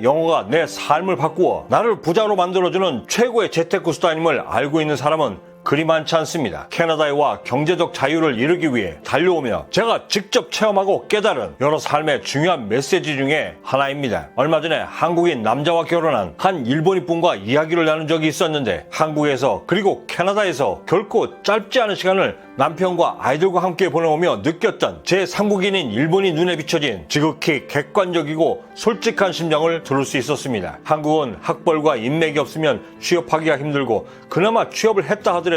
영어가 내 삶을 바꾸어 나를 부자로 만들어주는 최고의 재테크 수단임을 알고 있는 사람은 그리 많지 않습니다. 캐나다에 와 경제적 자유를 이루기 위해 달려오며 제가 직접 체험하고 깨달은 여러 삶의 중요한 메시지 중에 하나입니다. 얼마 전에 한국인 남자와 결혼한 한 일본인 분과 이야기를 나눈 적이 있었는데, 한국에서 그리고 캐나다에서 결코 짧지 않은 시간을 남편과 아이들과 함께 보내오며 느꼈던 제 상국인인 일본인 눈에 비춰진 지극히 객관적이고 솔직한 심정을 들을 수 있었습니다. 한국은 학벌과 인맥이 없으면 취업하기가 힘들고 그나마 취업을 했다 하더라도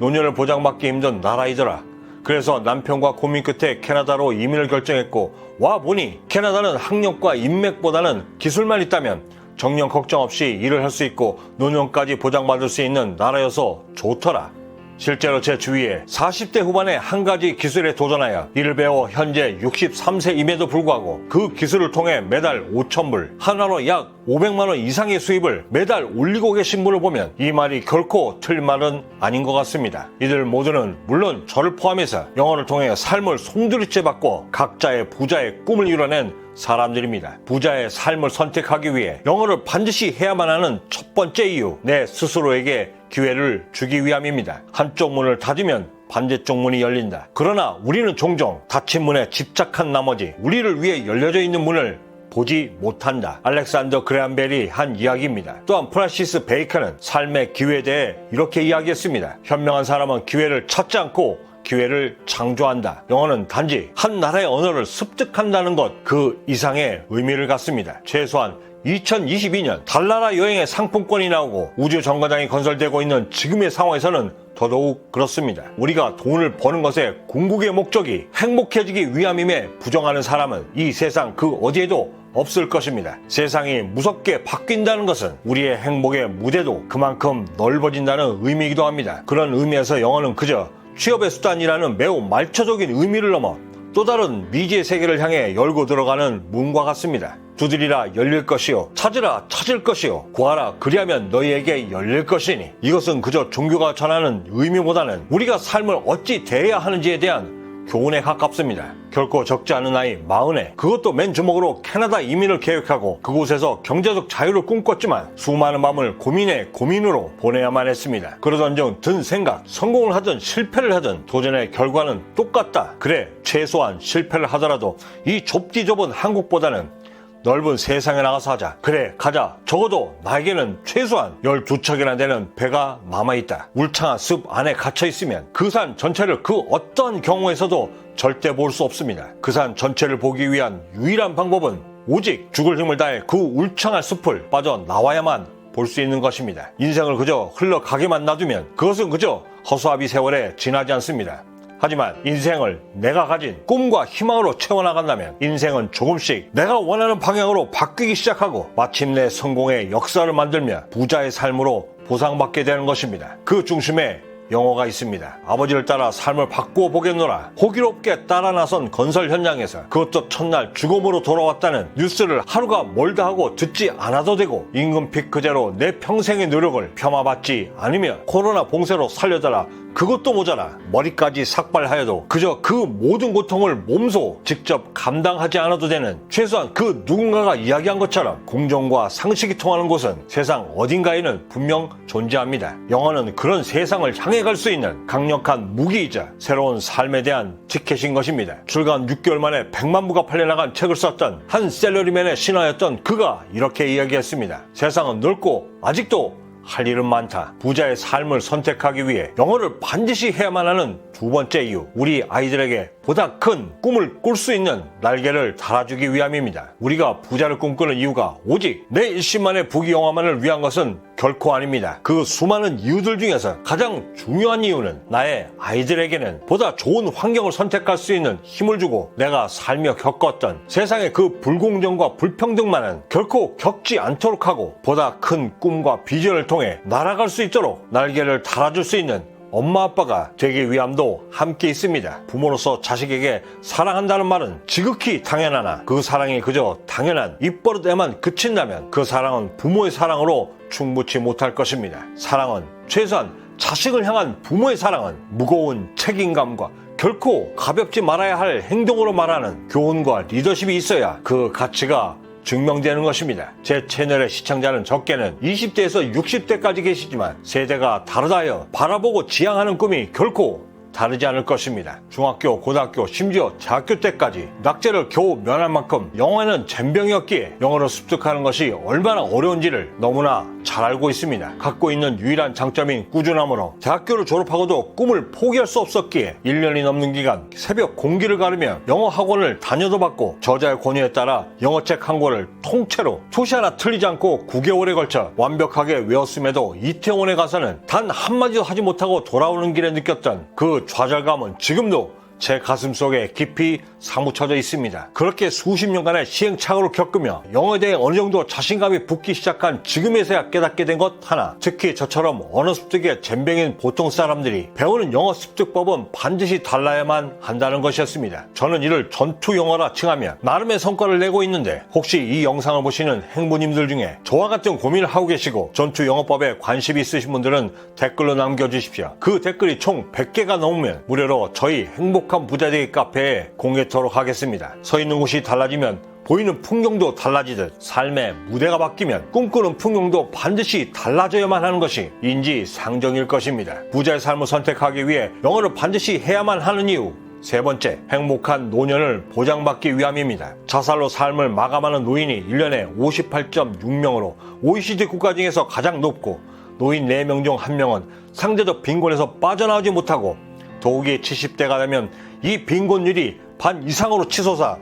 노년을 보장받기 힘든 나라이더라. 그래서 남편과 고민 끝에 캐나다로 이민을 결정했고, 와 보니 캐나다는 학력과 인맥보다는 기술만 있다면 정년 걱정 없이 일을 할 수 있고 노년까지 보장받을 수 있는 나라여서 좋더라. 실제로 제 주위에 40대 후반에 한 가지 기술에 도전하여 이를 배워 현재 63세임에도 불구하고 그 기술을 통해 매달 5,000불, 하나로 약 500만 원 이상의 수입을 매달 올리고 계신 분을 보면 이 말이 결코 틀린 말은 아닌 것 같습니다. 이들 모두는 물론 저를 포함해서 영어를 통해 삶을 송두리째 바꿔 각자의 부자의 꿈을 이뤄낸 사람들입니다. 부자의 삶을 선택하기 위해 영어를 반드시 해야만 하는 첫 번째 이유, 내 스스로에게 기회를 주기 위함입니다. 한쪽 문을 닫으면 반대쪽 문이 열린다. 그러나 우리는 종종 닫힌 문에 집착한 나머지 우리를 위해 열려져 있는 문을 보지 못한다. 알렉산더 그레엄 벨이 한 이야기입니다. 또한 프란시스 베이컨은 삶의 기회에 대해 이렇게 이야기했습니다. 현명한 사람은 기회를 찾지 않고 기회를 창조한다. 영어는 단지 한 나라의 언어를 습득한다는 것 그 이상의 의미를 갖습니다. 최소한 2022년 달나라 여행의 상품권이 나오고 우주 정거장이 건설되고 있는 지금의 상황에서는 더더욱 그렇습니다. 우리가 돈을 버는 것의 궁극의 목적이 행복해지기 위함임에 부정하는 사람은 이 세상 그 어디에도 없을 것입니다. 세상이 무섭게 바뀐다는 것은 우리의 행복의 무대도 그만큼 넓어진다는 의미이기도 합니다. 그런 의미에서 영어는 그저 취업의 수단이라는 매우 말초적인 의미를 넘어 또 다른 미지의 세계를 향해 열고 들어가는 문과 같습니다. 두드리라 열릴 것이요, 찾으라 찾을 것이요, 구하라 그리하면 너희에게 열릴 것이니, 이것은 그저 종교가 전하는 의미보다는 우리가 삶을 어찌 대해야 하는지에 대한 교훈에 가깝습니다. 결코 적지 않은 나이 40에 그것도 맨주먹으로 캐나다 이민을 계획하고 그곳에서 경제적 자유를 꿈꿨지만 수많은 밤을 고민으로 보내야만 했습니다. 그러던 중 든 생각, 성공을 하든 실패를 하든 도전의 결과는 똑같다. 그래, 최소한 실패를 하더라도 이 좁디 좁은 한국보다는 넓은 세상에 나가서 하자. 그래, 가자. 적어도 나에게는 최소한 12척이나 되는 배가 남아있다. 울창한 숲 안에 갇혀있으면 그 산 전체를 그 어떠한 경우에서도 절대 볼 수 없습니다. 그 산 전체를 보기 위한 유일한 방법은 오직 죽을 힘을 다해 그 울창한 숲을 빠져나와야만 볼 수 있는 것입니다. 인생을 그저 흘러가게만 놔두면 그것은 그저 허수아비 세월에 지나지 않습니다. 하지만 인생을 내가 가진 꿈과 희망으로 채워나간다면 인생은 조금씩 내가 원하는 방향으로 바뀌기 시작하고 마침내 성공의 역사를 만들며 부자의 삶으로 보상받게 되는 것입니다. 그 중심에 영어가 있습니다. 아버지를 따라 삶을 바꾸어 보겠노라. 호기롭게 따라 나선 건설 현장에서 그것도 첫날 죽음으로 돌아왔다는 뉴스를 하루가 멀다 하고 듣지 않아도 되고, 임금 피크제로 내 평생의 노력을 폄하받지 않으며 코로나 봉쇄로 살려달라. 그것도 모자라 머리까지 삭발하여도 그저 그 모든 고통을 몸소 직접 감당하지 않아도 되는, 최소한 그 누군가가 이야기한 것처럼 공정과 상식이 통하는 곳은 세상 어딘가에는 분명 존재합니다. 영어는 그런 세상을 향해 갈 수 있는 강력한 무기이자 새로운 삶에 대한 티켓인 것입니다. 출간 6개월 만에 100만 부가 팔려나간 책을 썼던 한 셀러리맨의 신하였던 그가 이렇게 이야기했습니다. 세상은 넓고 아직도 할 일은 많다. 부자의 삶을 선택하기 위해 영어를 반드시 해야만 하는 두 번째 이유, 우리 아이들에게 보다 큰 꿈을 꿀 수 있는 날개를 달아주기 위함입니다. 우리가 부자를 꿈꾸는 이유가 오직 내 일심만의 부귀영화만을 위한 것은 결코 아닙니다. 그 수많은 이유들 중에서 가장 중요한 이유는 나의 아이들에게는 보다 좋은 환경을 선택할 수 있는 힘을 주고, 내가 살며 겪었던 세상의 그 불공정과 불평등만은 결코 겪지 않도록 하고 보다 큰 꿈과 비전을 통해 날아갈 수 있도록 날개를 달아줄 수 있는 엄마 아빠가 되기 위함도 함께 있습니다. 부모로서 자식에게 사랑한다는 말은 지극히 당연하나 그 사랑이 그저 당연한 입버릇에만 그친다면 그 사랑은 부모의 사랑으로 충분치 못할 것입니다. 사랑은, 최소한 자식을 향한 부모의 사랑은 무거운 책임감과 결코 가볍지 말아야 할 행동으로 말하는 교훈과 리더십이 있어야 그 가치가 증명되는 것입니다. 제 채널의 시청자는 적게는 20대에서 60대까지 계시지만 세대가 다르다 하여 바라보고 지향하는 꿈이 결코 다르지 않을 것입니다. 중학교, 고등학교, 심지어 대학교 때까지 낙제를 겨우 면할 만큼 영어에는 젬병이었기에 영어를 습득하는 것이 얼마나 어려운지를 너무나 잘 알고 있습니다. 갖고 있는 유일한 장점인 꾸준함으로 대학교를 졸업하고도 꿈을 포기할 수 없었기에 1년이 넘는 기간 새벽 공기를 가르며 영어 학원을 다녀도 받고 저자의 권유에 따라 영어책 한 권을 통째로 토시 하나 틀리지 않고 9개월에 걸쳐 완벽하게 외웠음에도 이태원에 가서는 단 한마디도 하지 못하고 돌아오는 길에 느꼈던 그 좌절감은 지금도 제 가슴 속에 깊이 사무쳐져 있습니다. 그렇게 수십 년간의 시행착오를 겪으며 영어에 대해 어느 정도 자신감이 붙기 시작한 지금에서야 깨닫게 된 것 하나, 특히 저처럼 언어 습득에 젬병인 보통 사람들이 배우는 영어 습득법은 반드시 달라야만 한다는 것이었습니다. 저는 이를 전투 영어라 칭하며 나름의 성과를 내고 있는데, 혹시 이 영상을 보시는 행부님들 중에 저와 같은 고민을 하고 계시고 전투 영어법에 관심이 있으신 분들은 댓글로 남겨주십시오. 그 댓글이 총 100개가 넘으면 무료로 저희 행복한 부자되기 카페에 공개토록 하겠습니다. 서 있는 곳이 달라지면 보이는 풍경도 달라지듯 삶의 무대가 바뀌면 꿈꾸는 풍경도 반드시 달라져야만 하는 것이 인지상정일 것입니다. 부자의 삶을 선택하기 위해 영어를 반드시 해야만 하는 이유, 세 번째, 행복한 노년을 보장받기 위함입니다. 자살로 삶을 마감하는 노인이 1년에 58.6명으로 OECD 국가 중에서 가장 높고, 노인 4명 중 1명은 상대적 빈곤에서 빠져나오지 못하고, 더욱이 70대가 되면 이 빈곤율이 반 이상으로 치솟아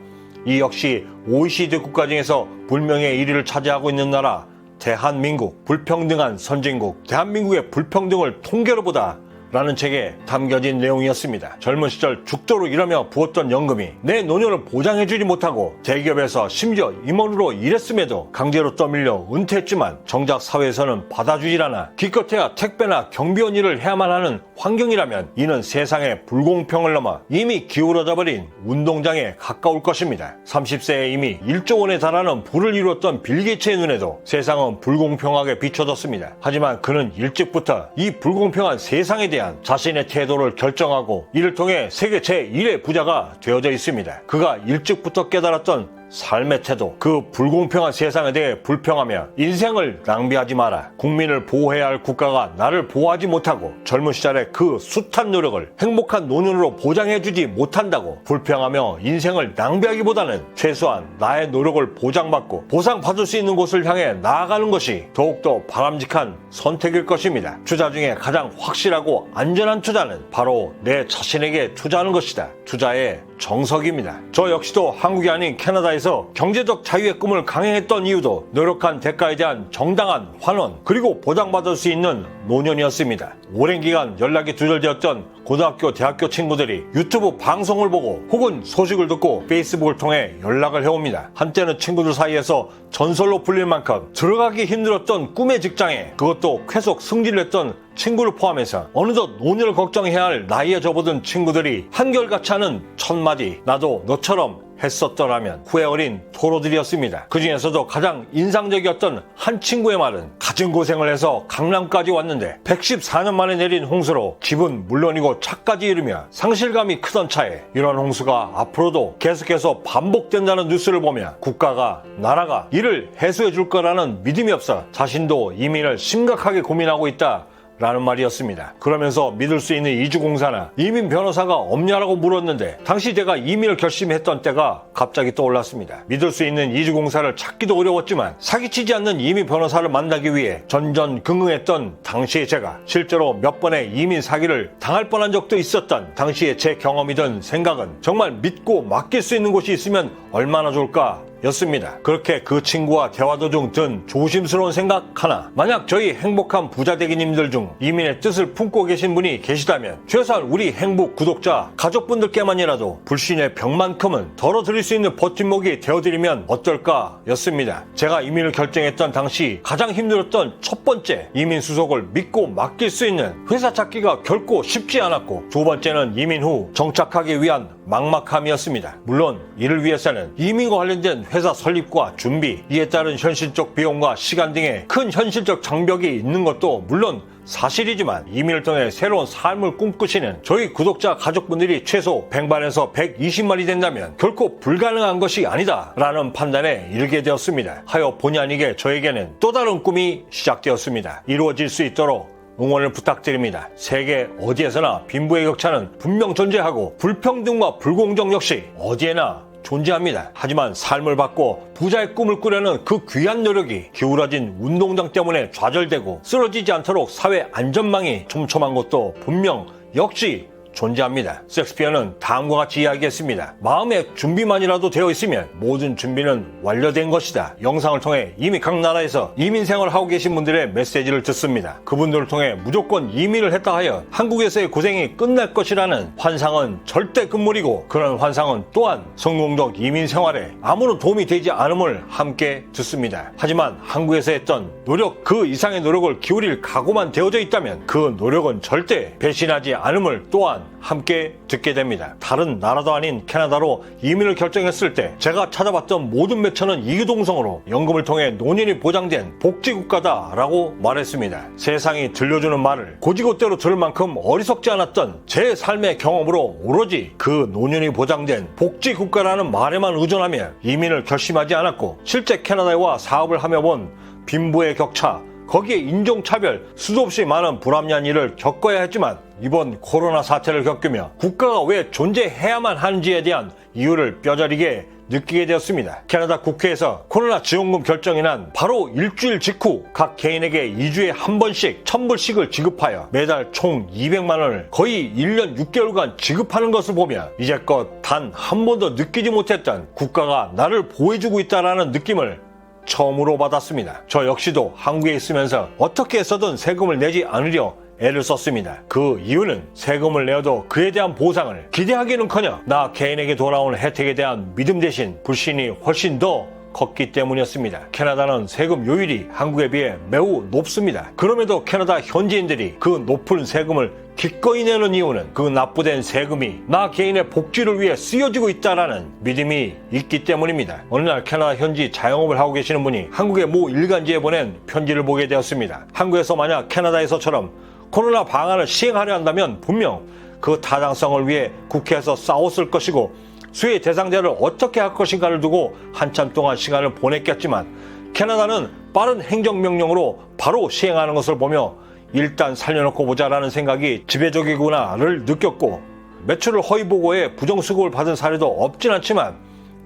이 역시 OECD 국가 중에서 불명예 1위를 차지하고 있는 나라 대한민국, 불평등한 선진국 대한민국의 불평등을 통계로 보다 라는 책에 담겨진 내용이었습니다. 젊은 시절 죽도록 일하며 부었던 연금이 내 노년을 보장해주지 못하고 대기업에서 심지어 임원으로 일했음에도 강제로 떠밀려 은퇴했지만 정작 사회에서는 받아주질 않아 기껏해야 택배나 경비원 일을 해야만 하는 환경이라면 이는 세상의 불공평을 넘어 이미 기울어져 버린 운동장에 가까울 것입니다. 30세에 이미 1조 원에 달하는 부를 이루었던 빌 게이츠의 눈에도 세상은 불공평하게 비춰졌습니다. 하지만 그는 일찍부터 이 불공평한 세상에 대한 자신의 태도를 결정하고 이를 통해 세계 제1의 부자가 되어져 있습니다. 그가 일찍부터 깨달았던 삶의 태도, 그 불공평한 세상에 대해 불평하며 인생을 낭비하지 마라. 국민을 보호해야 할 국가가 나를 보호하지 못하고 젊은 시절의 그 숱한 노력을 행복한 노년으로 보장해주지 못한다고 불평하며 인생을 낭비하기보다는 최소한 나의 노력을 보장받고 보상받을 수 있는 곳을 향해 나아가는 것이 더욱더 바람직한 선택일 것입니다. 투자 중에 가장 확실하고 안전한 투자는 바로 내 자신에게 투자하는 것이다. 투자의 정석입니다. 저 역시도 한국이 아닌 캐나다에서 경제적 자유의 꿈을 강행했던 이유도 노력한 대가에 대한 정당한 환원, 그리고 보장받을 수 있는 노년이었습니다. 오랜 기간 연락이 두절되었던 고등학교, 대학교 친구들이 유튜브 방송을 보고 혹은 소식을 듣고 페이스북을 통해 연락을 해옵니다. 한때는 친구들 사이에서 전설로 불릴 만큼 들어가기 힘들었던 꿈의 직장에, 그것도 계속 승진을 했던 친구를 포함해서 어느덧 노년을 걱정해야 할 나이에 접어든 친구들이 한결같이 하는 첫마디, 나도 너처럼 했었더라면 후회 어린 토로들이었습니다. 그 중에서도 가장 인상적이었던 한 친구의 말은, 갖은 고생을 해서 강남까지 왔는데 114년 만에 내린 홍수로 집은 물론이고 차까지 잃으며 상실감이 크던 차에 이런 홍수가 앞으로도 계속해서 반복된다는 뉴스를 보며 국가가, 나라가 이를 해소해 줄 거라는 믿음이 없어 자신도 이민을 심각하게 고민하고 있다 라는 말이었습니다. 그러면서 믿을 수 있는 이주공사나 이민 변호사가 없냐라고 물었는데, 당시 제가 이민을 결심했던 때가 갑자기 떠올랐습니다. 믿을 수 있는 이주공사를 찾기도 어려웠지만 사기치지 않는 이민 변호사를 만나기 위해 전전긍긍했던 당시의 제가 실제로 몇 번의 이민 사기를 당할 뻔한 적도 있었던 당시의 제 경험이든 생각은 정말 믿고 맡길 수 있는 곳이 있으면 얼마나 좋을까 였습니다. 그렇게 그 친구와 대화 도중 든 조심스러운 생각 하나, 만약 저희 행복한 부자대기님들 중 이민의 뜻을 품고 계신 분이 계시다면 최소한 우리 행복 구독자 가족분들께만이라도 불신의 벽만큼은 덜어드릴 수 있는 버팀목이 되어드리면 어떨까 였습니다. 제가 이민을 결정했던 당시 가장 힘들었던 첫 번째, 이민 수속을 믿고 맡길 수 있는 회사 찾기가 결코 쉽지 않았고, 두 번째는 이민 후 정착하기 위한 막막함이었습니다. 물론 이를 위해서는 이민과 관련된 회사 설립과 준비, 이에 따른 현실적 비용과 시간 등의 큰 현실적 장벽이 있는 것도 물론 사실이지만 이민을 통해 새로운 삶을 꿈꾸시는 저희 구독자 가족분들이 최소 100만에서 120만이 된다면 결코 불가능한 것이 아니다 라는 판단에 이르게 되었습니다. 하여 본의 아니게 저에게는 또 다른 꿈이 시작되었습니다. 이루어질 수 있도록 응원을 부탁드립니다. 세계 어디에서나 빈부의 격차는 분명 존재하고 불평등과 불공정 역시 어디에나 존재합니다. 하지만 삶을 바꿔 부자의 꿈을 꾸려는 그 귀한 노력이 기울어진 운동장 때문에 좌절되고 쓰러지지 않도록 사회 안전망이 촘촘한 것도 분명 역시 존재합니다. 섹스피어는 다음과 같이 이야기했습니다. 마음의 준비만이라도 되어 있으면 모든 준비는 완료된 것이다. 영상을 통해 이미 각 나라에서 이민 생활을 하고 계신 분들의 메시지를 듣습니다. 그분들을 통해 무조건 이민을 했다 하여 한국에서의 고생이 끝날 것이라는 환상은 절대 금물이고, 그런 환상은 또한 성공적 이민 생활에 아무런 도움이 되지 않음을 함께 듣습니다. 하지만 한국에서 했던 노력 그 이상의 노력을 기울일 각오만 되어져 있다면 그 노력은 절대 배신하지 않음을 또한 함께 듣게 됩니다. 다른 나라도 아닌 캐나다로 이민을 결정했을 때 제가 찾아봤던 모든 매체는 이기동성으로 연금을 통해 노년이 보장된 복지국가다라고 말했습니다. 세상이 들려주는 말을 고지고대로 들을 만큼 어리석지 않았던 제 삶의 경험으로 오로지 그 노년이 보장된 복지국가라는 말에만 의존하며 이민을 결심하지 않았고, 실제 캐나다에 와 사업을 하며 본 빈부의 격차, 거기에 인종차별, 수도 없이 많은 불합리한 일을 겪어야 했지만 이번 코로나 사태를 겪으며 국가가 왜 존재해야만 하는지에 대한 이유를 뼈저리게 느끼게 되었습니다. 캐나다 국회에서 코로나 지원금 결정이 난 바로 일주일 직후 각 개인에게 2주에 한 번씩 1000불씩을 지급하여 매달 총 200만 원을 거의 1년 6개월간 지급하는 것을 보며 이제껏 단 한 번도 느끼지 못했던 국가가 나를 보호해주고 있다는 느낌을 처음으로 받았습니다. 저 역시도 한국에 있으면서 어떻게 해서든 세금을 내지 않으려 애를 썼습니다. 그 이유는 세금을 내어도 그에 대한 보상을 기대하기는커녕 나 개인에게 돌아오는 혜택에 대한 믿음 대신 불신이 훨씬 더 컸기 때문이었습니다. 캐나다는 세금 요율이 한국에 비해 매우 높습니다. 그럼에도 캐나다 현지인들이 그 높은 세금을 기꺼이 내는 이유는 그 납부된 세금이 나 개인의 복지를 위해 쓰여지고 있다라는 믿음이 있기 때문입니다. 어느 날 캐나다 현지 자영업을 하고 계시는 분이 한국의 모 일간지에 보낸 편지를 보게 되었습니다. 한국에서 만약 캐나다에서처럼 코로나 방안을 시행하려 한다면 분명 그 타당성을 위해 국회에서 싸웠을 것이고 수혜 대상자를 어떻게 할 것인가를 두고 한참 동안 시간을 보냈겠지만, 캐나다는 빠른 행정명령으로 바로 시행하는 것을 보며 일단 살려놓고 보자라는 생각이 지배적이구나를 느꼈고, 매출을 허위 보고해 부정수급을 받은 사례도 없진 않지만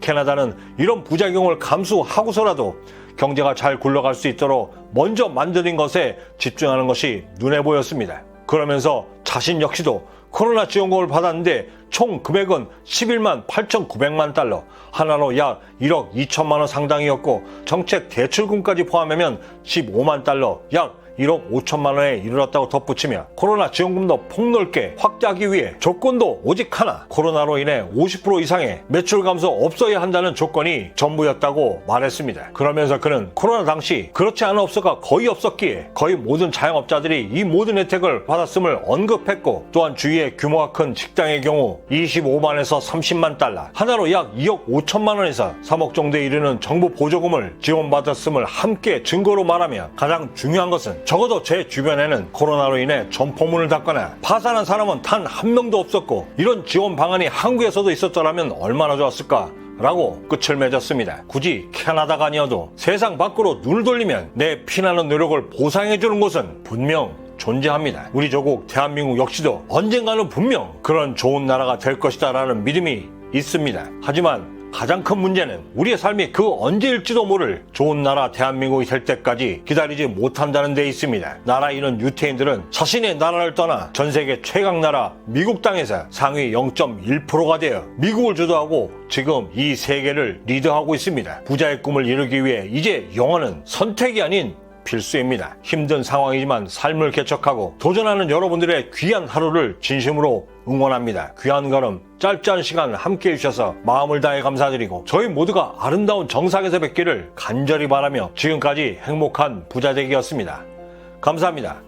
캐나다는 이런 부작용을 감수하고서라도 경제가 잘 굴러갈 수 있도록 먼저 만드는 것에 집중하는 것이 눈에 보였습니다. 그러면서 자신 역시도 코로나 지원금을 받았는데 총 금액은 11만 8,900만 달러, 하나로 약 1억 2천만 원 상당이었고 정책 대출금까지 포함하면 15만 달러, 약 1억 5천만 원에 이르렀다고 덧붙이며 코로나 지원금도 폭넓게 확대하기 위해 조건도 오직 하나, 코로나로 인해 50% 이상의 매출 감소 없어야 한다는 조건이 전부였다고 말했습니다. 그러면서 그는 코로나 당시 그렇지 않은 업소가 거의 없었기에 거의 모든 자영업자들이 이 모든 혜택을 받았음을 언급했고, 또한 주위에 규모가 큰 식당의 경우 25만에서 30만 달러, 하나로 약 2억 5천만 원에서 3억 정도에 이르는 정부 보조금을 지원받았음을 함께 증거로 말하며, 가장 중요한 것은 적어도 제 주변에는 코로나로 인해 점포문을 닫거나 파산한 사람은 단 한 명도 없었고 이런 지원 방안이 한국에서도 있었더라면 얼마나 좋았을까 라고 끝을 맺었습니다. 굳이 캐나다가 아니어도 세상 밖으로 눈을 돌리면 내 피나는 노력을 보상해주는 곳은 분명 존재합니다. 우리 조국 대한민국 역시도 언젠가는 분명 그런 좋은 나라가 될 것이다 라는 믿음이 있습니다. 하지만 가장 큰 문제는 우리의 삶이 그 언제일지도 모를 좋은 나라 대한민국이 될 때까지 기다리지 못한다는 데 있습니다. 나라 잃은 유태인들은 자신의 나라를 떠나 전세계 최강 나라 미국 땅에서 상위 0.1%가 되어 미국을 주도하고 지금 이 세계를 리드하고 있습니다. 부자의 꿈을 이루기 위해 이제 영어는 선택이 아닌 필수입니다. 힘든 상황이지만 삶을 개척하고 도전하는 여러분들의 귀한 하루를 진심으로 응원합니다. 귀한 걸음 짧지 않은 시간 함께 해주셔서 마음을 다해 감사드리고 저희 모두가 아름다운 정상에서 뵙기를 간절히 바라며 지금까지 행복한 부자되기였습니다. 감사합니다.